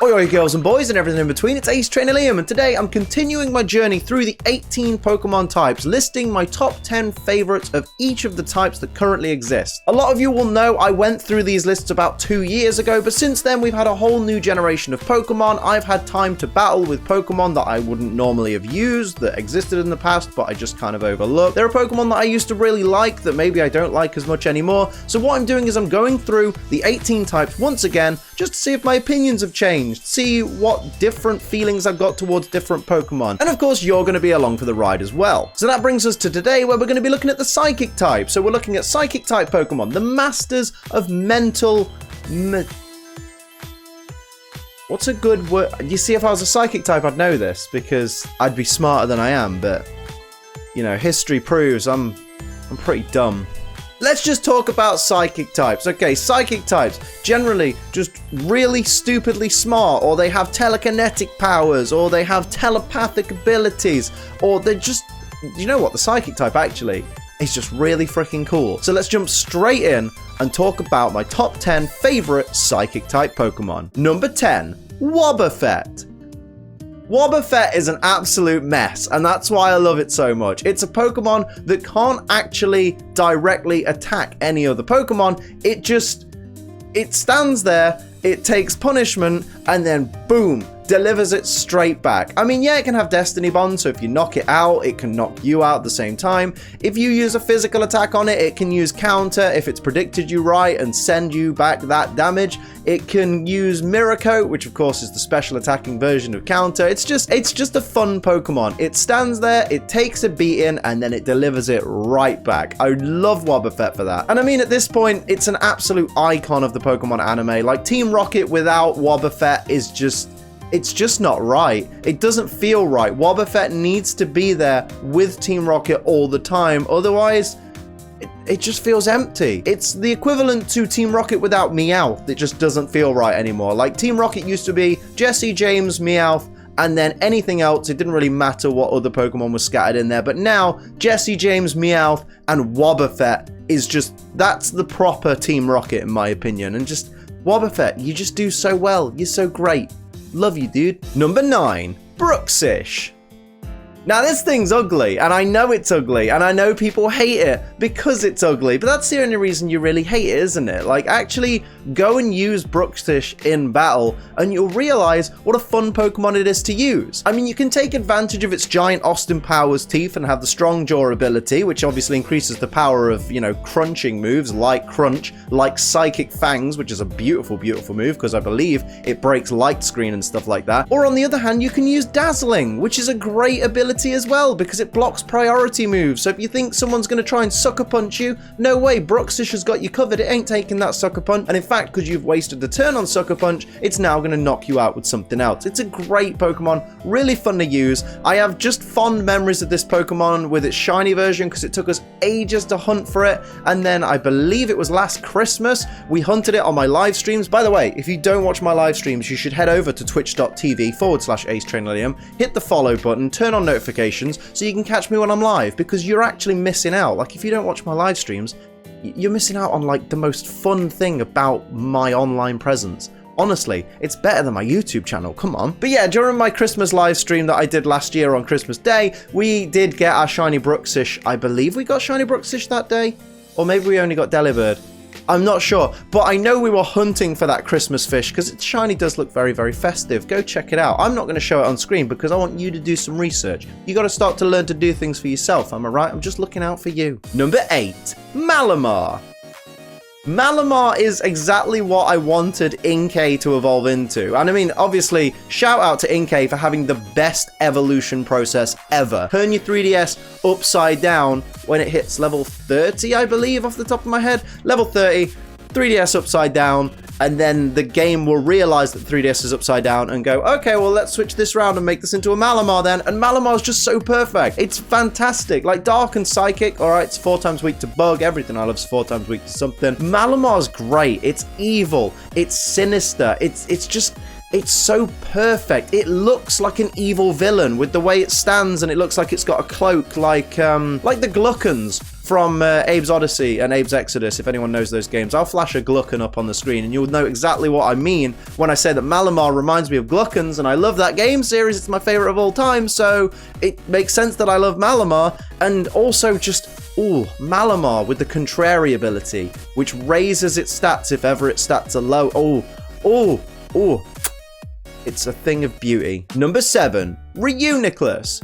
Oi oi girls and boys and everything in between, it's Ace Trainer Liam, and today I'm continuing my journey through the 18 Pokemon types, listing my top 10 favorites of each of the types that currently exist. A lot of you will know I went through these lists about 2 years ago, but since then we've had a whole new generation of Pokemon. I've had time to battle with Pokemon that I wouldn't normally have used, that existed in the past, but I just kind of overlooked. There are Pokemon that I used to really like that maybe I don't like as much anymore, so what I'm doing is I'm going through the 18 types once again, just to see if my opinions have changed. See what different feelings I've got towards different Pokemon. And of course, you're going to be along for the ride as well. So that brings us to today, where we're going to be looking at the Psychic type. So we're looking at Psychic type Pokemon, the masters of mental... What's a good word? You see, if I was a Psychic type, I'd know this, because I'd be smarter than I am, but, you know, history proves I'm pretty dumb. Let's just talk about Psychic types. Okay, Psychic types, generally just really stupidly smart, or they have telekinetic powers, or they have telepathic abilities, or they're just, you know what, the Psychic type actually is just really freaking cool. So let's jump straight in and talk about my top 10 favorite Psychic type Pokemon. Number 10, Wobbuffet. Wobbuffet is an absolute mess, and that's why I love it so much. It's a Pokemon that can't actually directly attack any other Pokemon. It stands there, it takes punishment, and then boom, delivers it straight back. I mean, yeah, it can have Destiny Bond, so if you knock it out, it can knock you out at the same time. If you use a physical attack on it, it can use counter if it's predicted you right and send you back that damage. It can use Mirror Coat, which of course is the special attacking version of counter. It's just a fun Pokemon. It stands there, it takes a beating, and then it delivers it right back. I love Wobbuffet for that. And I mean, at this point, it's an absolute icon of the Pokemon anime. Like, Team Rocket without Wobbuffet is it's just not right. It doesn't feel right. Wobbuffet needs to be there with Team Rocket all the time. Otherwise, it just feels empty. It's the equivalent to Team Rocket without Meowth. It just doesn't feel right anymore. Like, Team Rocket used to be Jesse, James, Meowth, and then anything else. It didn't really matter what other Pokemon was scattered in there. But now, Jesse, James, Meowth, and Wobbuffet is just, that's the proper Team Rocket in my opinion. And just, Wobbuffet, you just do so well. You're so great. Love you, dude. Number 9, Bruxfish. Now, this thing's ugly, and I know it's ugly, and I know people hate it because it's ugly, but that's the only reason you really hate it, isn't it? Like, actually go and use Bruxfish in battle, and you'll realize what a fun Pokemon it is to use. I mean, you can take advantage of its giant Austin Powers teeth and have the strong jaw ability, which obviously increases the power of, you know, crunching moves like Crunch, like Psychic Fangs, which is a beautiful, beautiful move, because I believe it breaks Light Screen and stuff like that. Or on the other hand, you can use Dazzling, which is a great ability as well, because it blocks priority moves. So if you think someone's going to try and sucker punch you, no way, Bruxfish has got you covered. It ain't taking that sucker punch, and in fact, because you've wasted the turn on sucker punch, it's now going to knock you out with something else. It's a great Pokemon, really fun to use. I have just fond memories of this Pokemon with its shiny version, because it took us ages to hunt for it, and then I believe it was last Christmas we hunted it on my live streams. By the way, if you don't watch my live streams, you should head over to twitch.tv/AceTrainerLiam, hit the follow button, turn on notifications so you can catch me when I'm live, because you're actually missing out. Like, if you don't watch my live streams, you're missing out on like the most fun thing about my online presence. Honestly, it's better than my YouTube channel, come on. But yeah, during my Christmas live stream that I did last year on Christmas Day, we did get our shiny Bruxfish. I believe we got shiny Bruxfish that day, or maybe we only got Delibird. I'm not sure, but I know we were hunting for that Christmas fish, because its shiny does look very, very festive. Go check it out. I'm not going to show it on screen because I want you to do some research. You got to start to learn to do things for yourself, am I right? I'm just looking out for you. Number 8, Malamar. Malamar is exactly what I wanted Inkay to evolve into. And I mean, obviously, shout out to Inkay for having the best evolution process ever. Turn your 3DS upside down when it hits level 30, I believe, off the top of my head. Level 30, 3DS upside down, and then the game will realize that 3DS is upside down and go, okay, well, let's switch this around and make this into a Malamar then. And Malamar's just so perfect. It's fantastic. Like, Dark and Psychic, all right, it's 4 times weak to Bug. Everything I love is 4 times weak to something. Malamar's great. It's evil. It's sinister. It's so perfect. It looks like an evil villain with the way it stands, and it looks like it's got a cloak like the Gluckons from Abe's Odyssey and Abe's Exodus, if anyone knows those games. I'll flash a Gluckon up on the screen and you'll know exactly what I mean when I say that Malamar reminds me of Gluckons, and I love that game series. It's my favorite of all time, so it makes sense that I love Malamar. And also just, ooh, Malamar with the Contrary ability, which raises its stats if ever its stats are low. Oh. It's a thing of beauty. Number 7, Reuniclus.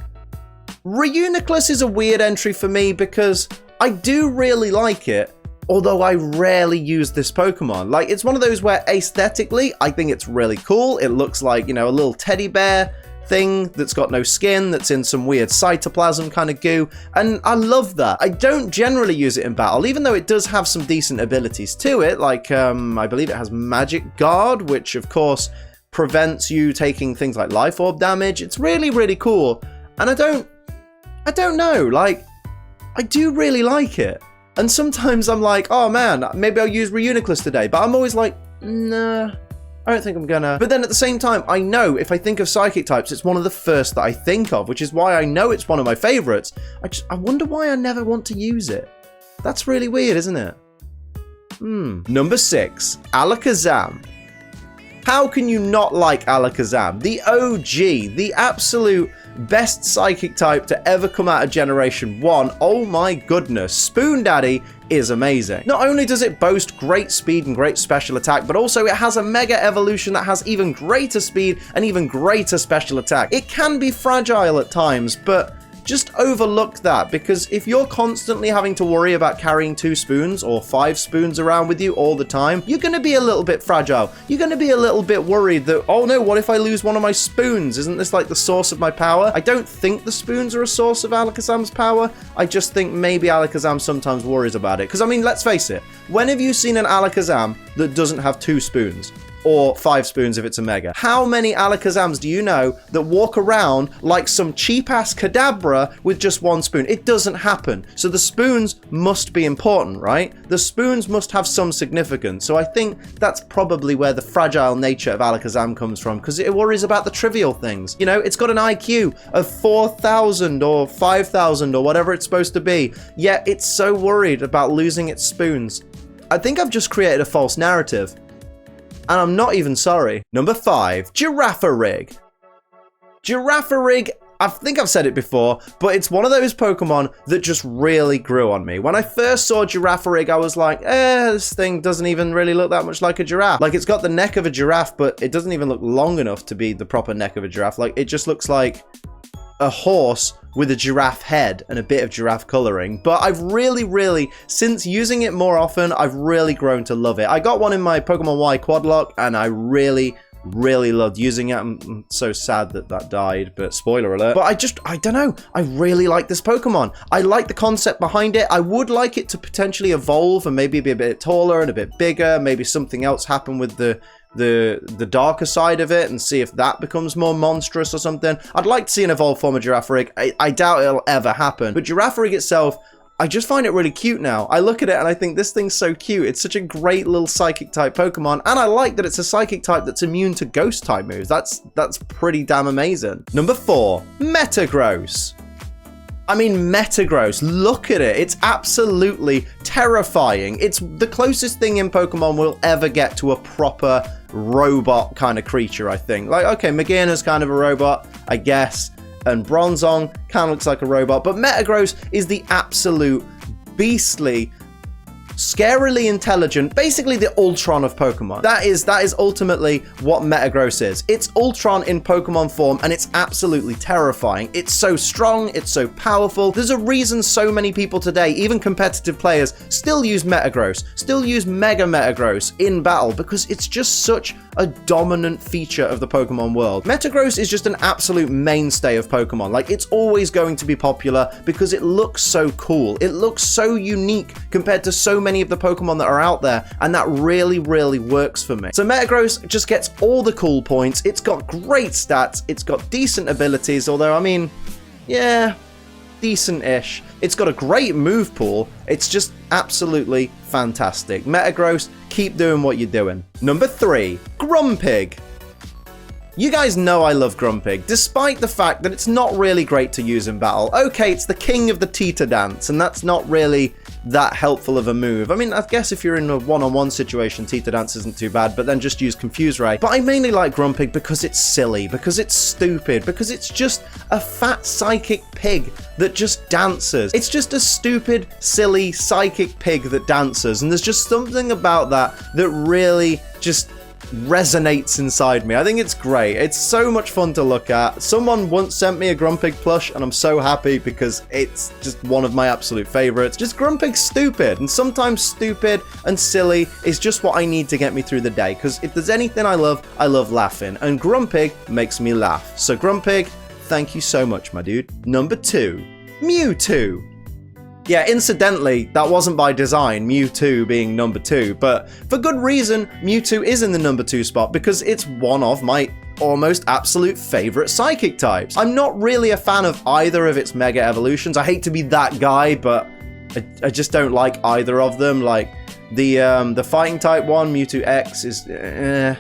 Reuniclus is a weird entry for me because I do really like it, although I rarely use this Pokemon. Like, it's one of those where aesthetically, I think it's really cool. It looks like, you know, a little teddy bear thing that's got no skin, that's in some weird cytoplasm kind of goo, and I love that. I don't generally use it in battle, even though it does have some decent abilities to it, like, I believe it has Magic Guard, which, of course, prevents you taking things like Life Orb damage. It's really, really cool, and I don't know, like, I do really like it. And sometimes I'm like, oh man, maybe I'll use Reuniclus today, but I'm always like, nah, I don't think I'm gonna. But then at the same time, I know if I think of Psychic types, it's one of the first that I think of, which is why I know it's one of my favorites. I wonder why I never want to use it. That's really weird, isn't it? Number 6, Alakazam. How can you not like Alakazam? The OG, the absolute best Psychic type to ever come out of Generation 1. Oh my goodness, Spoon Daddy is amazing. Not only does it boast great speed and great special attack, but also it has a Mega Evolution that has even greater speed and even greater special attack. It can be fragile at times, but just overlook that, because if you're constantly having to worry about carrying 2 spoons or 5 spoons around with you all the time, you're going to be a little bit fragile. You're going to be a little bit worried that, oh no, what if I lose one of my spoons? Isn't this like the source of my power? I don't think the spoons are a source of Alakazam's power. I just think maybe Alakazam sometimes worries about it. Because, I mean, let's face it, when have you seen an Alakazam that doesn't have 2 spoons? Or 5 spoons if it's a Mega. How many Alakazams do you know that walk around like some cheap-ass Kadabra with just 1 spoon? It doesn't happen. So the spoons must be important, right? The spoons must have some significance. So I think that's probably where the fragile nature of Alakazam comes from, because it worries about the trivial things. You know, it's got an IQ of 4,000 or 5,000 or whatever it's supposed to be, yet it's so worried about losing its spoons. I think I've just created a false narrative. And I'm not even sorry. Number 5, Girafarig. Girafarig, I think I've said it before, but it's one of those Pokemon that just really grew on me. When I first saw Girafarig, I was like, this thing doesn't even really look that much like a giraffe. Like, it's got the neck of a giraffe, but it doesn't even look long enough to be the proper neck of a giraffe. Like, it just looks like a horse with a giraffe head and a bit of giraffe coloring. But I've really, since using it more often, I've really grown to love it. I got one in my Pokemon Y Quadlock, and I really loved using it. I'm so sad that that died, but spoiler alert. But I don't know. I really like this Pokemon. I like the concept behind it. I would like it to potentially evolve and maybe be a bit taller and a bit bigger. Maybe something else happen with the darker side of it and see if that becomes more monstrous or something. I'd like to see an evolved form of Girafarig. I doubt it'll ever happen. But Girafarig itself, I just find it really cute now. I look at it and I think this thing's so cute. It's such a great little Psychic type Pokemon, and I like that it's a Psychic type that's immune to Ghost type moves. That's pretty damn amazing. Number 4, Metagross. I mean, Metagross, look at it. It's absolutely terrifying. It's the closest thing in Pokemon we'll ever get to a proper robot kind of creature, I think. Like, okay, Magearna's kind of a robot, I guess, and Bronzong kind of looks like a robot, but Metagross is the absolute beastly, scarily intelligent, basically the Ultron of Pokemon. That is ultimately what Metagross is. It's Ultron in Pokemon form, and it's absolutely terrifying. It's so strong, it's so powerful. There's a reason so many people today, even competitive players, still use Metagross, still use Mega Metagross in battle, because it's just such a dominant feature of the Pokemon world. Metagross is just an absolute mainstay of Pokemon. Like, it's always going to be popular because it looks so cool. It looks so unique compared to so many of the Pokemon that are out there, and that really works for me. So Metagross just gets all the cool points. It's got great stats. It's got decent abilities, although, I mean, yeah, decent-ish. It's got a great move pool. It's just absolutely fantastic. Metagross, keep doing what you're doing. Number 3, Grumpig. You guys know I love Grumpig, despite the fact that it's not really great to use in battle. Okay, it's the king of the Tita dance, and that's not really that helpful of a move. I mean, I guess if you're in a one-on-one situation, Tita dance isn't too bad, but then just use Confuse Ray. But I mainly like Grumpig because it's silly, because it's stupid, because it's just a fat psychic pig that just dances. It's just a stupid, silly psychic pig that dances, and there's just something about that that really just resonates inside me. I think it's great. It's so much fun to look at. Someone once sent me a Grumpig plush, and I'm so happy because it's just one of my absolute favorites. Just Grumpig's stupid, and sometimes stupid and silly is just what I need to get me through the day, because if there's anything I love laughing, and Grumpig makes me laugh. So Grumpig, thank you so much, my dude. Number 2, Mewtwo. Yeah, incidentally, that wasn't by design, Mewtwo being number 2, but for good reason, Mewtwo is in the number 2 spot because it's one of my almost absolute favorite psychic types. I'm not really a fan of either of its mega evolutions. I hate to be that guy, but I just don't like either of them. Like the fighting type one, Mewtwo X, is the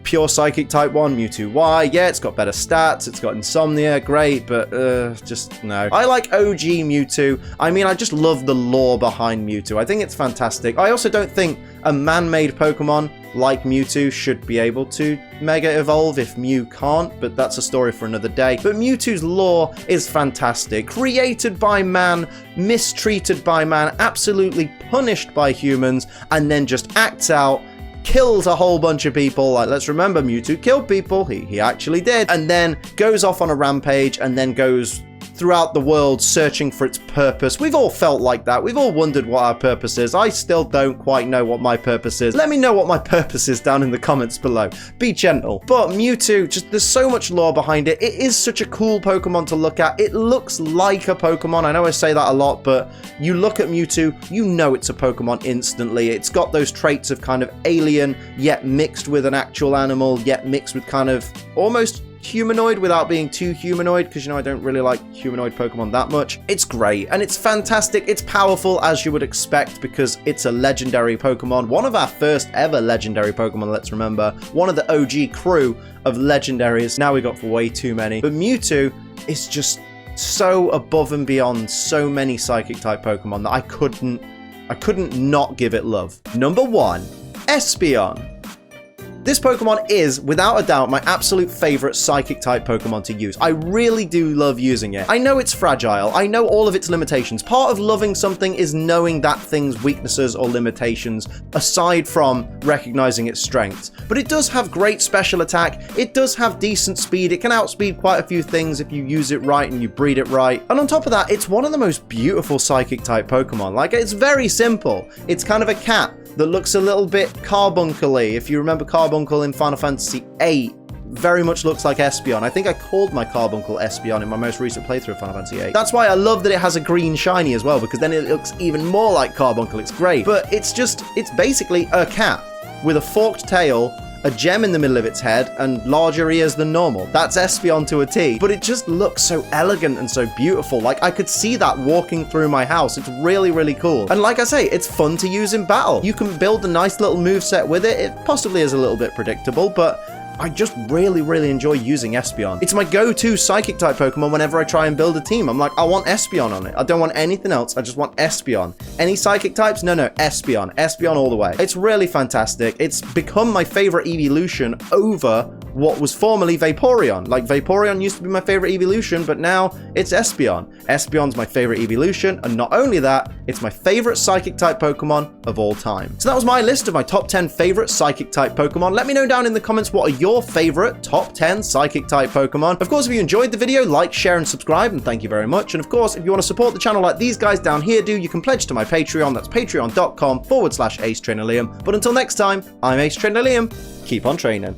pure psychic type one, Mewtwo Y, yeah, it's got better stats, it's got insomnia, great, but just no. I like OG Mewtwo. I mean, I just love the lore behind Mewtwo. I think it's fantastic. I also don't think a man-made Pokemon like Mewtwo should be able to mega evolve if Mew can't, but that's a story for another day. But Mewtwo's lore is fantastic. Created by man, mistreated by man, absolutely punished by humans, and then just acts out, kills a whole bunch of people. Like, let's remember, Mewtwo killed people. He actually did. And then goes off on a rampage and then goes throughout the world searching for its purpose. We've all felt like that. We've all wondered what our purpose is. I still don't quite know what my purpose is. Let me know what my purpose is down in the comments below. Be gentle. But Mewtwo, just there's so much lore behind it. It is such a cool Pokemon to look at. It looks like a Pokemon. I know I say that a lot, but you look at Mewtwo, you know it's a Pokemon instantly. It's got those traits of kind of alien, yet mixed with an actual animal, yet mixed with kind of almost humanoid without being too humanoid, because, you know, I don't really like humanoid Pokemon that much. It's great, and it's fantastic. It's powerful, as you would expect, because it's a legendary Pokemon. One of our first ever legendary Pokemon, let's remember. One of the OG crew of legendaries. Now we got way too many. But Mewtwo is just so above and beyond so many Psychic-type Pokemon that I couldn't not give it love. Number 1, Espeon. This Pokemon is, without a doubt, my absolute favorite Psychic-type Pokemon to use. I really do love using it. I know it's fragile. I know all of its limitations. Part of loving something is knowing that thing's weaknesses or limitations, aside from recognizing its strengths. But it does have great special attack. It does have decent speed. It can outspeed quite a few things if you use it right and you breed it right. And on top of that, it's one of the most beautiful Psychic-type Pokemon. Like, it's very simple. It's kind of a cat that looks a little bit Carbuncle-y. If you remember Carbuncle in Final Fantasy VIII, very much looks like Espeon. I think I called my Carbuncle Espeon in my most recent playthrough of Final Fantasy VIII. That's why I love that it has a green shiny as well, because then it looks even more like Carbuncle. It's great. But it's basically a cat with a forked tail, a gem in the middle of its head, and larger ears than normal. That's Espeon to a T. But it just looks so elegant and so beautiful. Like, I could see that walking through my house. It's really, really cool. And like I say, it's fun to use in battle. You can build a nice little moveset with it. It possibly is a little bit predictable, but I just really, really enjoy using Espeon. It's my go-to Psychic-type Pokemon whenever I try and build a team. I'm like, I want Espeon on it. I don't want anything else. I just want Espeon. Any Psychic types? No, Espeon. Espeon all the way. It's really fantastic. It's become my favorite evolution over what was formerly Vaporeon. Like, Vaporeon used to be my favorite evolution, but now it's Espeon. Espeon's my favorite evolution, and not only that, it's my favorite Psychic-type Pokemon of all time. So that was my list of my top 10 favorite Psychic-type Pokemon. Let me know down in the comments what are your favorite top 10 Psychic-type Pokemon. Of course, if you enjoyed the video, like, share, and subscribe, and thank you very much. And of course, if you want to support the channel like these guys down here do, you can pledge to my Patreon. That's patreon.com/AceTrainerLiam. But until next time, I'm Ace Trainer Liam. Keep on training.